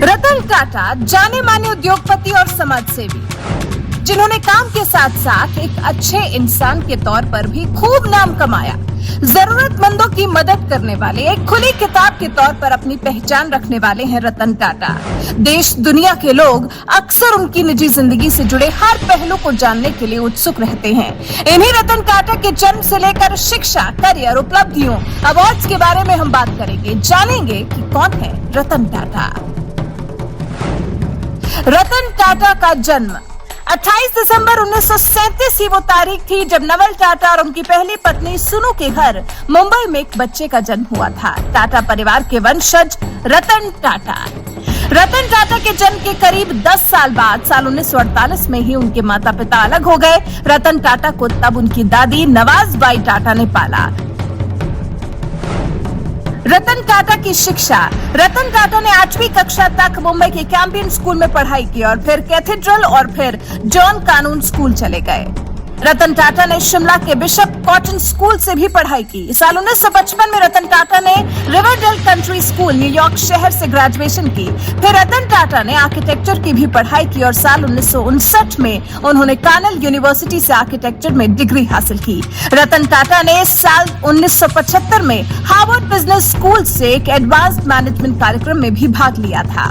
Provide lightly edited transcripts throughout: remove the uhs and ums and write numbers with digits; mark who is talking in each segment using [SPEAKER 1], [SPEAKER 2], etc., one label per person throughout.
[SPEAKER 1] रतन टाटा जाने माने उद्योगपति और समाजसेवी, जिन्होंने काम के साथ साथ एक अच्छे इंसान के तौर पर भी खूब नाम कमाया। जरूरतमंदों की मदद करने वाले, एक खुली किताब के तौर पर अपनी पहचान रखने वाले हैं रतन टाटा। देश दुनिया के लोग अक्सर उनकी निजी जिंदगी से जुड़े हर पहलू को जानने के लिए उत्सुक रहते हैं। इन्हीं रतन टाटा के जन्म से लेकर शिक्षा, करियर, उपलब्धियों, अवार्ड्स के बारे में हम बात करेंगे। जानेंगे कि कौन है रतन टाटा। रतन टाटा का जन्म 28 दिसंबर 1937 ही वो तारीख थी जब नवल टाटा और उनकी पहली पत्नी सुनु के घर मुंबई में एक बच्चे का जन्म हुआ था। टाटा परिवार के वंशज रतन टाटा के जन्म के करीब 10 साल बाद साल 1948 में ही उनके माता पिता अलग हो गए। रतन टाटा को तब उनकी दादी नवाजबाई टाटा ने पाला। रतन टाटा की शिक्षा। रतन टाटा ने 8वीं कक्षा तक मुंबई के कैंपियन स्कूल में पढ़ाई की और फिर कैथेड्रल और फिर जॉन कानून स्कूल चले गए। रतन टाटा ने शिमला के बिशप कॉटन स्कूल से भी पढ़ाई की। साल 1955 में रतन टाटा ने रिवरडेल कंट्री स्कूल न्यूयॉर्क शहर से ग्रेजुएशन की। फिर रतन टाटा ने आर्किटेक्चर की भी पढ़ाई की और साल 1959 में उन्होंने कार्नेल यूनिवर्सिटी से आर्किटेक्चर में डिग्री हासिल की। रतन टाटा ने साल 1975 में हार्वर्ड बिजनेस स्कूल से एक एडवांस्ड मैनेजमेंट कार्यक्रम में भी भाग लिया था।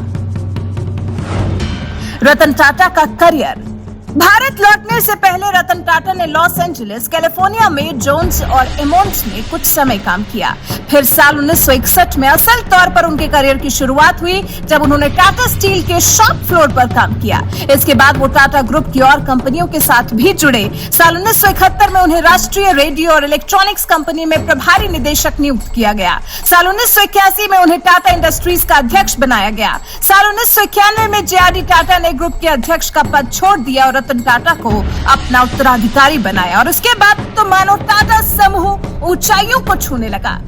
[SPEAKER 1] रतन टाटा का करियर। भारत लौटने से पहले रतन टाटा ने लॉस एंजलिस, कैलिफोर्निया में जोन्स और एमोन्स में कुछ समय काम किया। फिर साल 1961 में असल तौर पर उनके करियर की शुरुआत हुई जब उन्होंने टाटा स्टील के शॉप फ्लोर पर काम किया। इसके बाद वो टाटा ग्रुप की और कंपनियों के साथ भी जुड़े। साल 1971 में उन्हें राष्ट्रीय रेडियो और इलेक्ट्रॉनिक्स कंपनी में प्रभारी निदेशक नियुक्त किया गया। साल 1981 में उन्हें टाटा इंडस्ट्रीज का अध्यक्ष बनाया गया। साल 1991 में जे.आर.डी. टाटा ने ग्रुप के अध्यक्ष का पद छोड़ दिया और रतन टाटा को अपना उत्तराधिकारी बनाया और उसके बाद तो मानो टाटा समूह ऊंचाइयों को छूने लगा।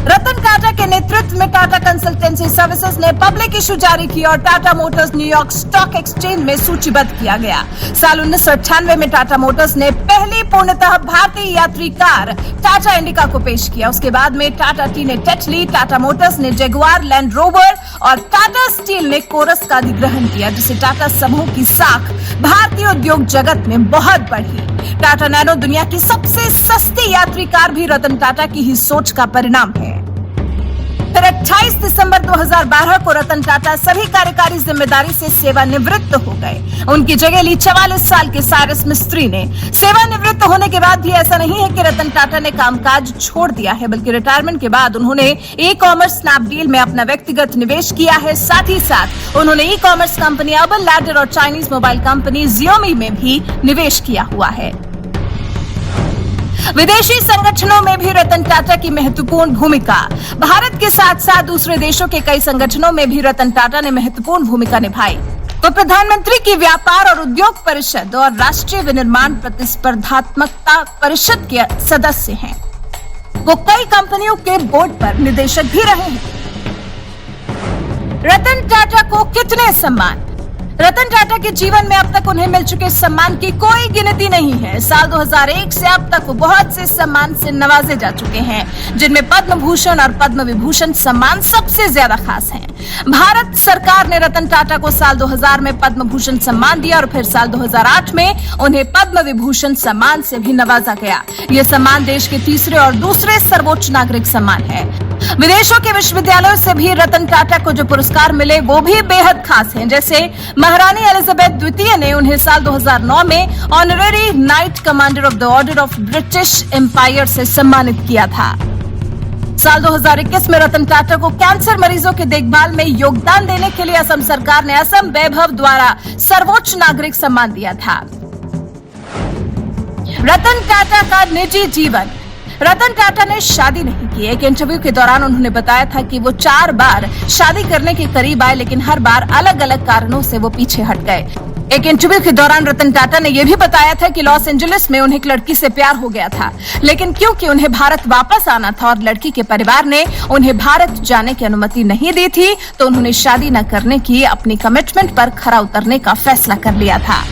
[SPEAKER 1] रतन टाटा के नेतृत्व में टाटा कंसल्टेंसी सर्विसेज ने पब्लिक इशू जारी की और Tata Motors New York stock exchange में सूचीबद्ध किया गया। साल 1998 में टाटा मोटर्स ने पहली पूर्णतः भारतीय यात्री कार टाटा इंडिका को पेश किया। उसके बाद में टाटा टी ने टेटली, टाटा मोटर्स ने जगुआर लैंड रोवर और टाटा स्टील ने कोरस का अधिग्रहण किया, जिससे टाटा समूह की साख भारतीय उद्योग जगत में बहुत बढ़ी। टाटा नैनो दुनिया की सबसे सस्ती यात्री कार भी रतन टाटा की ही सोच का परिणाम है। फिर 28 दिसंबर 2012 को रतन टाटा सभी कार्यकारी जिम्मेदारी से सेवानिवृत्त हो गए। उनकी जगह ली 44 साल के साइरस मिस्त्री ने। सेवानिवृत्त होने के बाद भी ऐसा नहीं है कि रतन टाटा ने कामकाज छोड़ दिया है, बल्कि रिटायरमेंट के बाद उन्होंने ई कॉमर्स स्नैपडील में अपना व्यक्तिगत निवेश किया है। साथ ही साथ उन्होंने e commerce company urban ladder और चाइनीज मोबाइल कंपनी Xiaomi में भी निवेश किया हुआ है। विदेशी संगठनों में भी रतन टाटा की महत्वपूर्ण भूमिका। भारत के साथ साथ दूसरे देशों के कई संगठनों में भी रतन टाटा ने महत्वपूर्ण भूमिका निभाई। वो प्रधानमंत्री की व्यापार और उद्योग परिषद और राष्ट्रीय विनिर्माण प्रतिस्पर्धात्मकता परिषद के सदस्य हैं। वो कई कंपनियों के बोर्ड पर निदेशक भी रहे हैं। रतन टाटा को कितने सम्मान। रतन टाटा के जीवन में अब तक उन्हें मिल चुके सम्मान की कोई गिनती नहीं है। साल 2001 से अब तक वो बहुत से सम्मान से नवाजे जा चुके हैं, जिनमें पद्म भूषण और पद्म विभूषण सम्मान सबसे ज्यादा खास हैं। भारत सरकार ने रतन टाटा को साल 2000 में पद्म भूषण सम्मान दिया और फिर साल 2008 में उन्हें पद्म विभूषण सम्मान से भी नवाजा गया। यह सम्मान देश के तीसरे और दूसरे सर्वोच्च नागरिक सम्मान है। विदेशों के विश्वविद्यालयों से भी रतन टाटा को जो पुरस्कार मिले वो भी बेहद खास हैं। जैसे महारानी एलिजाबेथ द्वितीय ने उन्हें साल 2009 में honorary Knight Commander of the Order of British Empire से सम्मानित किया था। साल 2021 में रतन टाटा को कैंसर मरीजों के देखभाल में योगदान देने के लिए असम सरकार ने असम वैभव द्वारा सर्वोच्च नागरिक सम्मान दिया था। रतन टाटा का निजी जीवन। रतन टाटा ने शादी नहीं की। एक इंटरव्यू के दौरान उन्होंने बताया था कि वो 4 बार शादी करने के करीब आए, लेकिन हर बार अलग अलग कारणों से वो पीछे हट गए। एक इंटरव्यू के दौरान रतन टाटा ने यह भी बताया था कि लॉस एंजलिस में उन्हें एक लड़की से प्यार हो गया था, लेकिन क्योंकि उन्हें भारत वापस आना था और लड़की के परिवार ने उन्हें भारत जाने की अनुमति नहीं दी थी, तो उन्होंने शादी न करने की अपनी कमिटमेंट पर खरा उतरने का फैसला कर लिया था।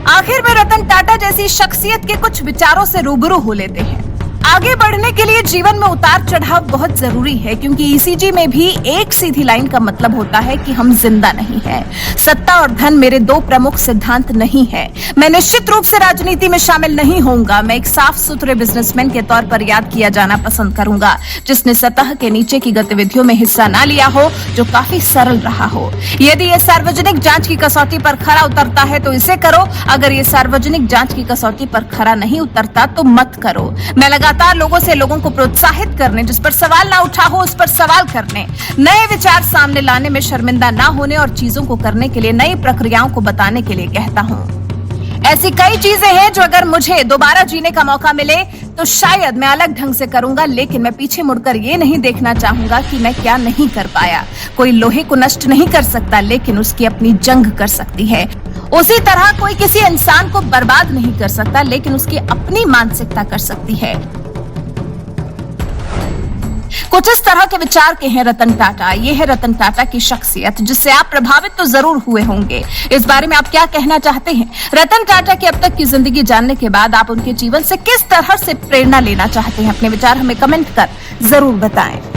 [SPEAKER 1] आखिर में रतन टाटा जैसी शख्सियत के कुछ विचारों से रूबरू हो लेते हैं। आगे बढ़ने के लिए जीवन में उतार चढ़ाव बहुत जरूरी है, क्योंकि ईसीजी में भी एक सीधी लाइन का मतलब होता है कि हम जिंदा नहीं हैं। सत्ता और धन मेरे दो प्रमुख सिद्धांत नहीं है। मैं निश्चित रूप से राजनीति में शामिल नहीं होऊंगा। मैं एक साफ सुथरे बिजनेसमैन के तौर पर याद किया जाना पसंद करूंगा, जिसने सतह के नीचे की गतिविधियों में हिस्सा ना लिया हो, जो काफी सरल रहा हो। यदि ये सार्वजनिक जांच की कसौटी पर खरा उतरता है तो इसे करो, अगर ये सार्वजनिक जांच की कसौटी पर खरा नहीं उतरता तो मत करो। मैं लगातार लोगों को प्रोत्साहित करने, जिस पर सवाल ना उठा हो उस पर सवाल करने, नए विचार सामने लाने में शर्मिंदा ना होने और चीजों को करने के लिए नई प्रक्रियाओं को बताने के लिए कहता हूं। ऐसी कई चीजें हैं जो अगर मुझे दोबारा जीने का मौका मिले तो शायद मैं अलग ढंग से करूंगा, लेकिन मैं पीछे मुड़कर ये नहीं देखना चाहूंगा कि मैं क्या नहीं कर पाया। कोई लोहे को नष्ट नहीं कर सकता, लेकिन उसकी अपनी जंग कर सकती है। उसी तरह कोई किसी इंसान को बर्बाद नहीं कर सकता, लेकिन उसकी अपनी मानसिकता कर सकती है। कुछ इस तरह के विचार के हैं रतन टाटा। ये है रतन टाटा की शख्सियत, जिससे आप प्रभावित तो जरूर हुए होंगे। इस बारे में आप क्या कहना चाहते हैं? रतन टाटा की अब तक की जिंदगी जानने के बाद आप उनके जीवन से किस तरह से प्रेरणा लेना चाहते हैं? अपने विचार हमें कमेंट कर जरूर बताएं।